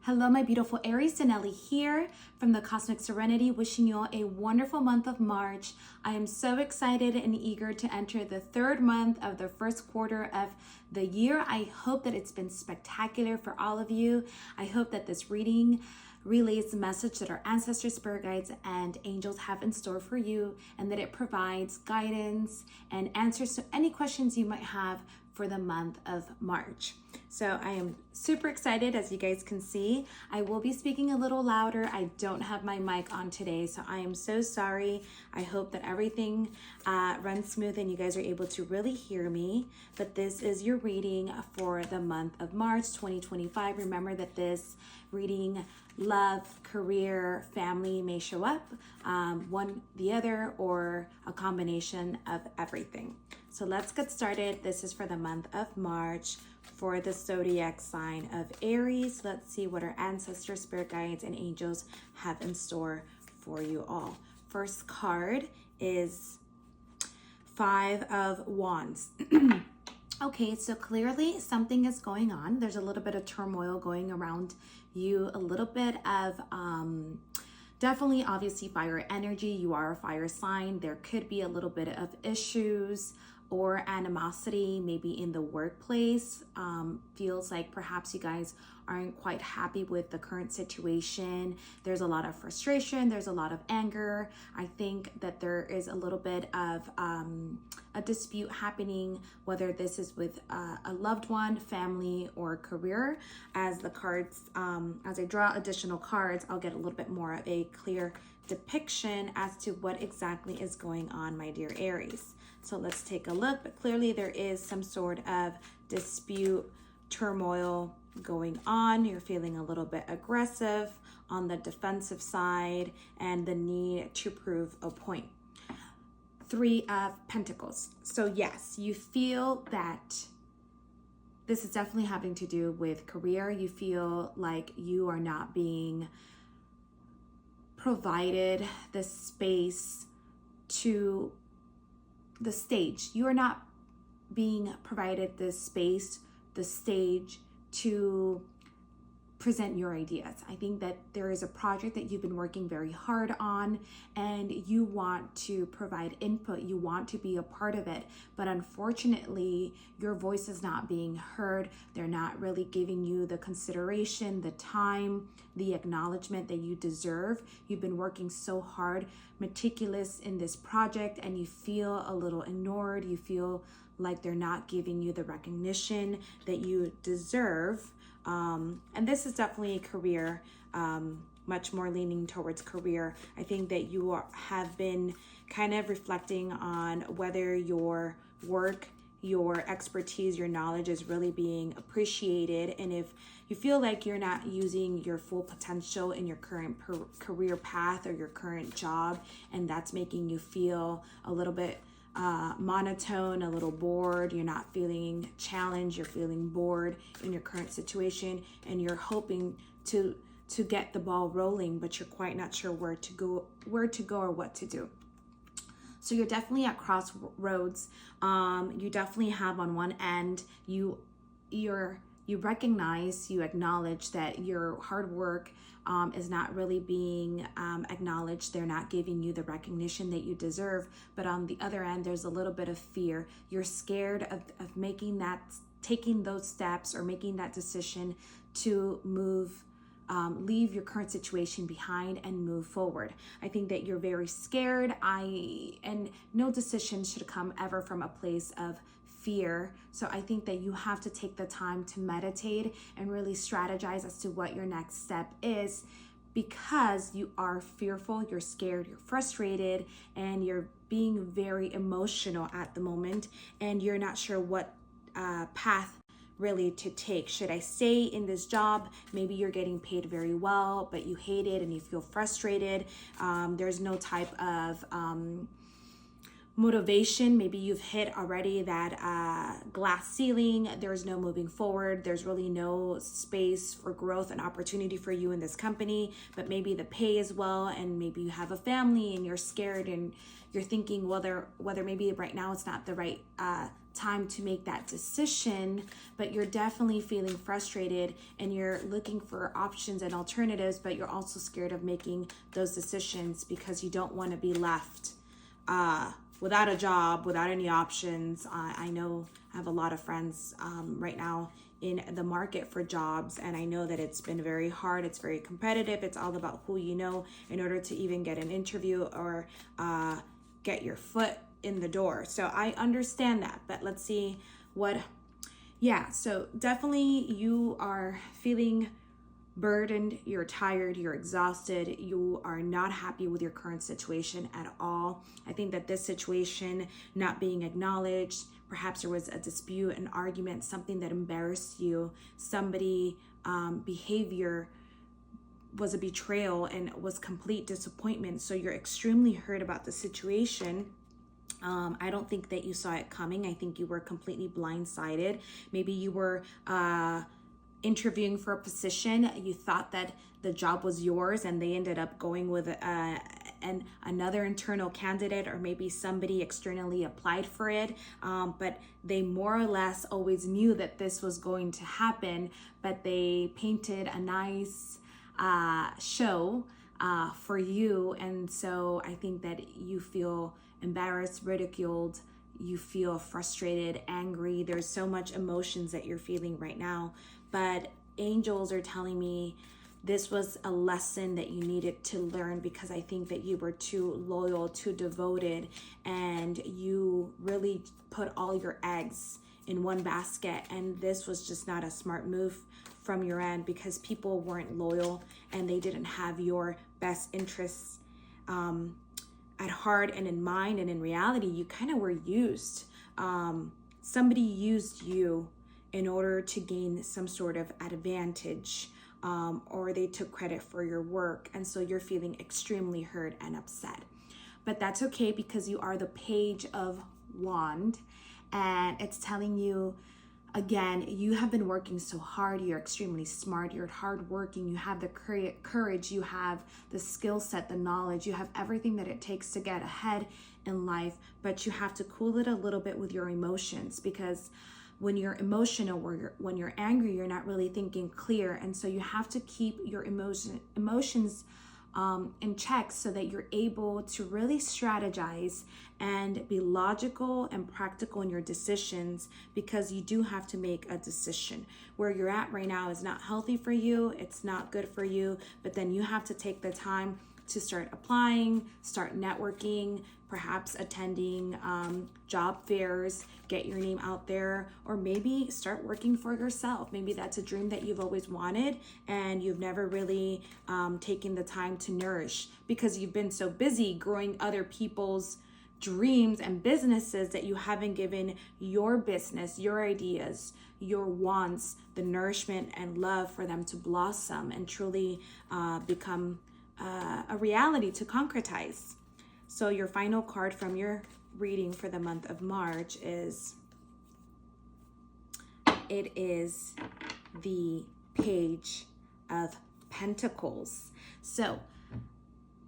Hello, my beautiful Aries. Danelli here from the Cosmic Serenity, wishing you all a wonderful month of March. I am so excited and eager to enter the third month of the first quarter of the year. I hope that it's been spectacular for all of you. I hope that this reading relays the message that our ancestors, spirit guides, and angels have in store for you, and that it provides guidance and answers to any questions you might have for the month of March. So I am super excited. As you guys can see, I will be speaking a little louder. I don't have my mic on today, so I am so sorry. I hope that everything runs smooth and you guys are able to really hear me. But this is your reading for the month of March 2025. Remember that this reading, love, career, family may show up, one, the other, or a combination of everything. So let's get started. This is for the month of March for the zodiac sign of Aries. Let's see what our ancestors, spirit guides, and angels have in store for you all. First card is Five of Wands. Okay, so clearly something is going on. There's a little bit of turmoil going around you, a little bit of definitely obviously fire energy. You are a fire sign. There could be a little bit of issues or animosity maybe in the workplace. Feels like perhaps you guys aren't quite happy with the current situation. There's a lot of frustration. There's a lot of anger. I think that there is a little bit of a dispute happening, whether this is with a loved one, family, or career. As the cards, as I draw additional cards, I'll get a little bit more of a clear depiction as to what exactly is going on, my dear Aries. So let's take a look, but clearly there is some sort of dispute, turmoil going on. You're feeling a little bit aggressive on the defensive side and the need to prove a point. Three of Pentacles. So yes, you feel that this is definitely having to do with career. You feel like you are not being provided the space to the stage. You are not being provided the space, the stage to present your ideas. I think that there is a project that you've been working very hard on and you want to provide input. You want to be a part of it, but unfortunately your voice is not being heard. They're not really giving you the consideration, the time, the acknowledgement that you deserve. You've been working so hard, meticulous in this project, and you feel a little ignored. You feel like they're not giving you the recognition that you deserve. And this is definitely a career, much more leaning towards career. I think that you have been kind of reflecting on whether your work, your expertise, your knowledge is really being appreciated. And if you feel like you're not using your full potential in your current career path or your current job, and that's making you feel a little bit monotone, a little bored, you're not feeling challenged, you're feeling bored in your current situation, and you're hoping to get the ball rolling, but you're quite not sure where to go or what to do. So you're definitely at crossroads. You definitely have on one end, you recognize, you acknowledge that your hard work is not really being acknowledged. They're not giving you the recognition that you deserve. But on the other end, there's a little bit of fear. You're scared of taking those steps or making that decision to move, leave your current situation behind and move forward. I think that you're very scared. And no decision should come ever from a place of fear. So I think that you have to take the time to meditate and really strategize as to what your next step is, because you are fearful, you're scared, you're frustrated, and you're being very emotional at the moment, and you're not sure what path really to take. Should I stay in this job? Maybe you're getting paid very well, but you hate it and you feel frustrated. There's no type of motivation. Maybe you've hit already that glass ceiling. There's no moving forward. There's really no space for growth and opportunity for you in this company, but maybe the pay as well. And maybe you have a family and you're scared and you're thinking whether maybe right now it's not the right time to make that decision, but you're definitely feeling frustrated and you're looking for options and alternatives, but you're also scared of making those decisions because you don't want to be left without a job, without any options. I know I have a lot of friends right now in the market for jobs, and I know that it's been very hard. It's very competitive. It's all about who you know in order to even get an interview or get your foot in the door. So I understand that, but let's see so definitely you are feeling burdened, you're tired, you're exhausted, you are not happy with your current situation at all. I think that this situation not being acknowledged, perhaps there was a dispute, an argument, something that embarrassed you, somebody behavior was a betrayal and was complete disappointment. So you're extremely hurt about the situation. I don't think that you saw it coming. I think you were completely blindsided. Maybe you were interviewing for a position. You thought that the job was yours and they ended up going with another internal candidate, or maybe somebody externally applied for it. But they more or less always knew that this was going to happen, but they painted a nice show for you. And so I think that you feel embarrassed, ridiculed, you feel frustrated, angry. There's so much emotions that you're feeling right now, but angels are telling me this was a lesson that you needed to learn, because I think that you were too loyal, too devoted, and you really put all your eggs in one basket. And this was just not a smart move from your end, because people weren't loyal and they didn't have your best interests at heart and in mind. And in reality, you kind of were used. Somebody used you in order to gain some sort of advantage, or they took credit for your work. And so you're feeling extremely hurt and upset. But that's okay, because you are the Page of Wand, and it's telling you, again, you have been working so hard. You're extremely smart. You're hardworking. You have the courage. You have the skill set, the knowledge. You have everything that it takes to get ahead in life. But you have to cool it a little bit with your emotions, because when you're emotional or when you're angry, you're not really thinking clear. And so you have to keep your emotions in check, so that you're able to really strategize and be logical and practical in your decisions, because you do have to make a decision. Where you're at right now is not healthy for you. It's not good for you. But then you have to take the time to start applying, start networking, perhaps attending job fairs, get your name out there, or maybe start working for yourself. Maybe that's a dream that you've always wanted and you've never really taken the time to nourish, because you've been so busy growing other people's dreams and businesses that you haven't given your business, your ideas, your wants, the nourishment and love for them to blossom and truly become a reality, to concretize. So your final card from your reading for the month of March is the Page of Pentacles. So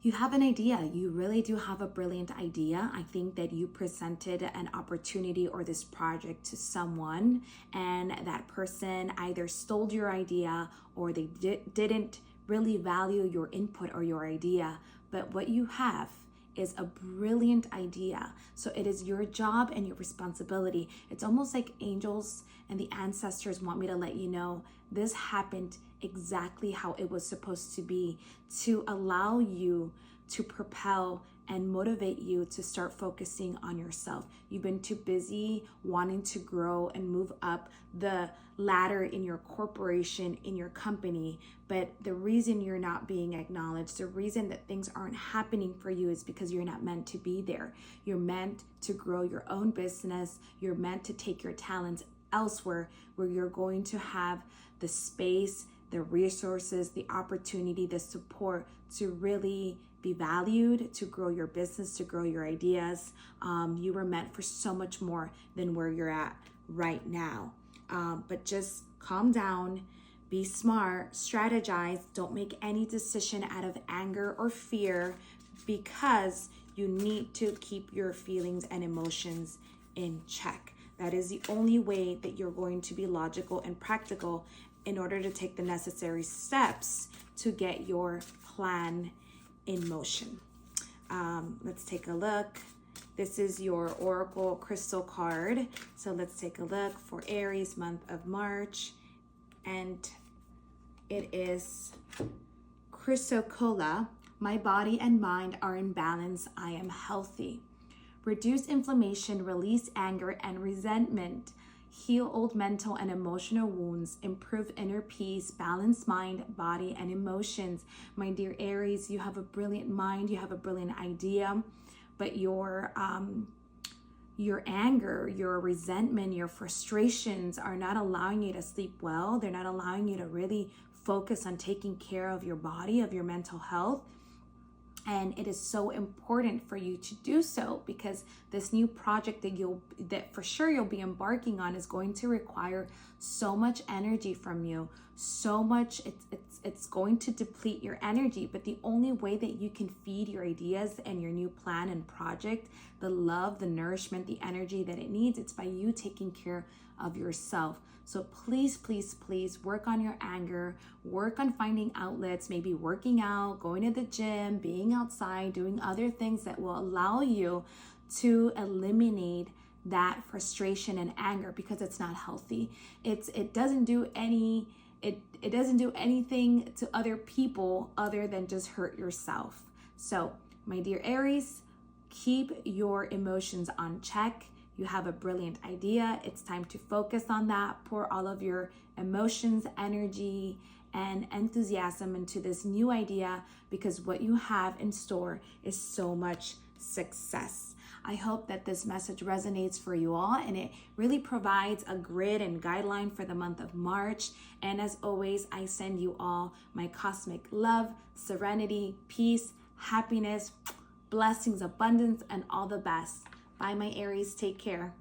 you have an idea. You really do have a brilliant idea. I think that you presented an opportunity or this project to someone, and that person either stole your idea or they didn't really value your input or your idea. But what you have is a brilliant idea. So it is your job and your responsibility. It's almost like angels and the ancestors want me to let you know this happened exactly how it was supposed to be, to allow you to propel and motivate you to start focusing on yourself. You've been too busy wanting to grow and move up the ladder in your corporation, in your company. But the reason you're not being acknowledged, the reason that things aren't happening for you is because you're not meant to be there. You're meant to grow your own business. You're meant to take your talents elsewhere, where you're going to have the space the resources, the opportunity, the support to really be valued, to grow your business, to grow your ideas. You were meant for so much more than where you're at right now. But just calm down, be smart, strategize. Don't make any decision out of anger or fear, because you need to keep your feelings and emotions in check. That is the only way that you're going to be logical and practical in order to take the necessary steps to get your plan in motion. Let's take a look. This is your Oracle Crystal card. So let's take a look for Aries month of March. And it is Chrysocolla. My body and mind are in balance. I am healthy. Reduce inflammation, release anger and resentment, heal old mental and emotional wounds, improve inner peace, balance mind, body, and emotions. My dear Aries, you have a brilliant mind, you have a brilliant idea, but your anger, your resentment, your frustrations are not allowing you to sleep well. They're not allowing you to really focus on taking care of your body, of your mental health. And it is so important for you to do so, because this new project that for sure you'll be embarking on is going to require so much energy from you. So much, it's going to deplete your energy. But the only way that you can feed your ideas and your new plan and project the love, the nourishment, the energy that it needs, it's by you taking care of yourself. So please, please, please work on your anger, work on finding outlets, maybe working out, going to the gym, being outside, doing other things that will allow you to eliminate that frustration and anger, because it's not healthy. It doesn't do anything to other people other than just hurt yourself. So my dear Aries, keep your emotions on check. You have a brilliant idea. It's time to focus on that. Pour all of your emotions, energy, and enthusiasm into this new idea, because what you have in store is so much success. I hope that this message resonates for you all, and it really provides a grid and guideline for the month of March. And as always, I send you all my cosmic love, serenity, peace, happiness, blessings, abundance, and all the best. Bye, my Aries. Take care.